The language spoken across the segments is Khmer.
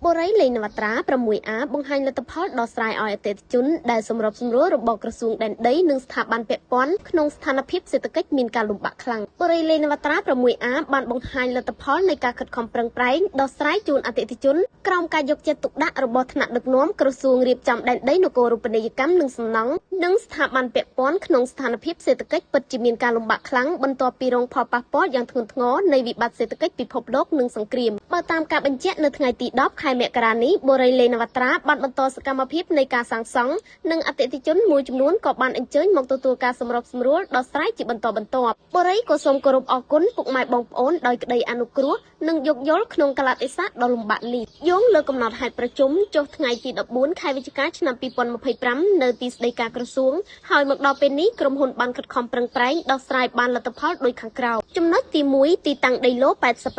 បរិយលេងនវត្រា 6A បង្ហាញលទ្ធផលដ៏ស្រ័យឲ្យអតិថិជនដែលសម្របសម្រួលរបស់ក្រសួងដែនដីនិងស្ថាប័នពាក់ព័ន្ធក្នុងស្ថានភាពសេដ្ឋកិច្ចមានការលំបាកខ្លាំងបរិយលេងនវត្រា 6A បានបង្ហាញលទ្ធផលនៃការខិតខំប្រឹងប្រែងដោះស្រាយជូនអតិថិជនក្រោមការយកចិត្តទុកដាក់របស់ថ្នាក់ដឹកនាំក្រសួងរៀបចំដែនដីនគររូបនីយកម្មនិងសំណង់និងស្ថាប័នពាក់ព័ន្ធក្នុងស្ថានភាពសេដ្ឋកិច្ចពិតជាមានការលំបាកខ្លាំងបន្ទាប់ពីរងផលប៉ះពាល់យ៉ាងធ្ងន់ធ្ងរនៃវិបត្តិសេដ្ឋកិច្ចពិភពលោកនិងសង្គ្រាមបើតាមការបញ្ជាក់នៅថ្ងៃទី10ខែមករានេះបរិយលេងនវត្រាបានបន្តសកម្មភាពនៃការសាងសង់និងអតិថិជនមួយចំនួនក៏បានអញ្ជើញមកទទួលការសម្របសម្រួលដោះស្រាយជាបន្តបន្ទាប់បរិយក៏សូមគោរពអរគុណពុកម៉ែបងប្អូនដោយក្តីអនុគ្រោះនិងយោគយល់ក្នុងកាលៈទេសៈដ៏លំបាកនេះយោងលើកំណត់ហេតុប្រជុំចុះថ្ងៃទី14ខែវិច្ឆិកាឆ្នាំ2025នៅទីស្តីការក្រសួងហើយមកដល់ពេលនេះក្រុមហ៊ុនបានខិតខំប្រឹងប្រែងដោះស្រាយបានលទ្ធផលដូចខាងក្រោមចំណុចទី1ទីតាំងដីឡូ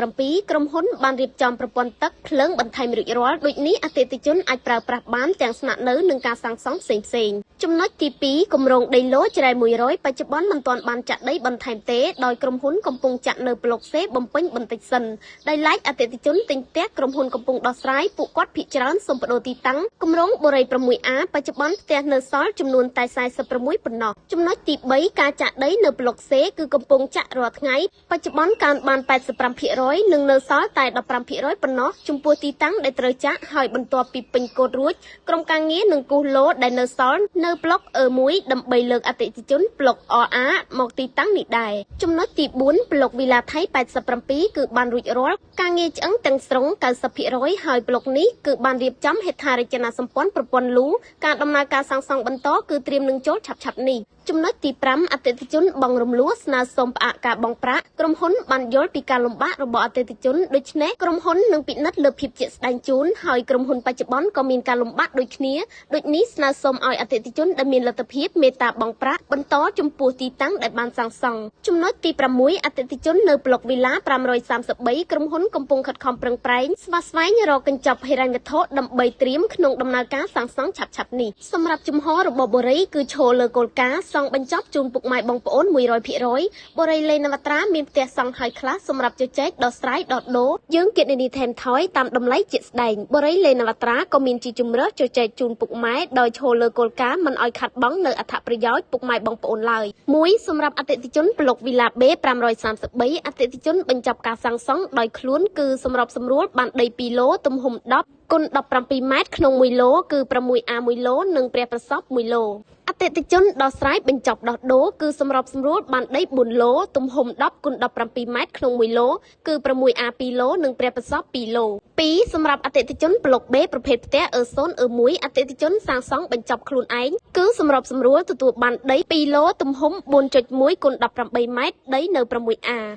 87ក្រុមហ៊ុនបានរៀបចំប្រព័ន្ធទឹកភ្លើងបន្ថែមរួចរាល់ដូចនេះអតិថិជនអាចប្រើប្រាស់បានទាំងស្នាក់នៅនិងការសាងសង់ផ្សេងៗចំណុចទី2គម្រោងដីឡូច្រែ100បច្ចុប្បន្នមិនទាន់បានចាក់ដីបន្ថែមទេដោយក្រុមហ៊ុនកំពុងចាក់នៅប្លុកសេបំពេញបន្តិចសិនដោយឡែកអតិថិជនទិញផ្ទះក្រុមហ៊ុនកំពុងដោះស្រាយពួកគាត់ភាគច្រើនសូមបដូរទីតាំងគម្រោងបូរី 6A បច្ចុប្បន្នផ្ទះនៅសល់ចំនួនតែ46ប៉ុណ្ណោះចំណុចទី3ការចាក់ដីនៅប្លុកសេគឺកំពុងចាក់រាល់ថ្ងៃបច្ចុប្បន្នកើនបាន 85% និងនៅសល់តែ 15% ប៉ុណ្ណោះចំពោះទីតាំងដែលត្រូវចាក់ហើយបន្ទាប់ពីពេញកូដរួចក្រុមការងារនឹងគូសឡូដែលនៅសល់នៅប្លុកE1ដើម្បីលើកអតិថិជនប្លុក RA មកទីតាំងនេះដែរចំណុចទី4ប្លុកវីឡាថៃ87គឺបានរួចរាល់ការងារឆ្អឹងទាំងស្រុង 90% ហើយប្លុកនេះគឺបានរៀបចំហេដ្ឋារចនាសម្ព័ន្ធប្រព័ន្ធលូការដំណើរការសាងសង់បន្តគឺត្រៀមនឹងចូលឆាប់ៗនេះចំណុចទី5អតិថិជនបង់រំលោះស្នើសុំផ្អាកការបង់ប្រាក់ក្រុមហ៊ុនបានយល់ពីការលំបាករបស់អតិថិជនដូច្នេះក្រុមហ៊ុននឹងពិនិត្យលើភាពជាក់ស្ដែងជូនហើយក្រុមហ៊ុនបច្ចុប្បន្នក៏មានការលំបាកដូចគ្នាដូចនេះស្នើសុំឲ្យអតិថិជនដែលមានលទ្ធភាពមេត្តាបង់ប្រាក់បន្តចំពោះទីតាំងដែលបានសាងសង់ចំណុចទី6អតិថិជននៅប្លុកវីឡា533ក្រុមហ៊ុនកំពុងខិតខំប្រឹងប្រែងស្វាស្វែងរកកញ្ចប់ហិរញ្ញវត្ថុដើម្បីត្រៀមក្នុងដំណើរការសាងសង់ឆាប់ៗនេះសម្រាប់ជំហររបស់បូរីគឺឈរលើគោលការណ៍សង់បញ្ចប់ជូនពុកម៉ែបងប្អូន 100% បរិយលេងនវត្រាមានផ្ទះសង់ហើយខ្លះសម្រាប់ជជែកដោះស្រាយដោះដូរយើងគណនីថែមថយតាមតម្លៃជាក់ស្ដែងបរិយលេងនវត្រាក៏មានជាជំរើសជជែកជូនពុកម៉ែដោយឈរលើគោលការណ៍មិនឲ្យខាត់បង់នៅអត្ថប្រយោជន៍ពុកម៉ែបងប្អូនឡើយមួយសម្រាប់អតិថិជនប្លុកវីឡា B 533អតិថិជនបញ្ចប់ការសាងសង់ដោយខ្លួនគឺសម្របសម្រួលបានដី2ឡូទំហំ10គុណ17ម៉ែត្រក្នុង1ឡូគឺ 6A 1ឡូនិងព្រះប្រសព1ឡូអតិថិជនដោះស្រាយបញ្ចប់ដោះដូរគឺសម្របសម្រួលបានដី4ឡូទំហំ10គុណ17ម៉ែត្រក្នុង1ឡូគឺ 6A 2ឡូនិងព្រះប្រសព2ឡូ2សម្រាប់អតិថិជនប្លុក B ប្រភេទផ្ទះE0 E1 អតិថិជនសាងសង់បញ្ចប់ខ្លួនឯងគឺសម្របសម្រួលទទួលបានដី2ឡូទំហំ 4.1គុណ18ម៉ែត្រដីនៅ 6A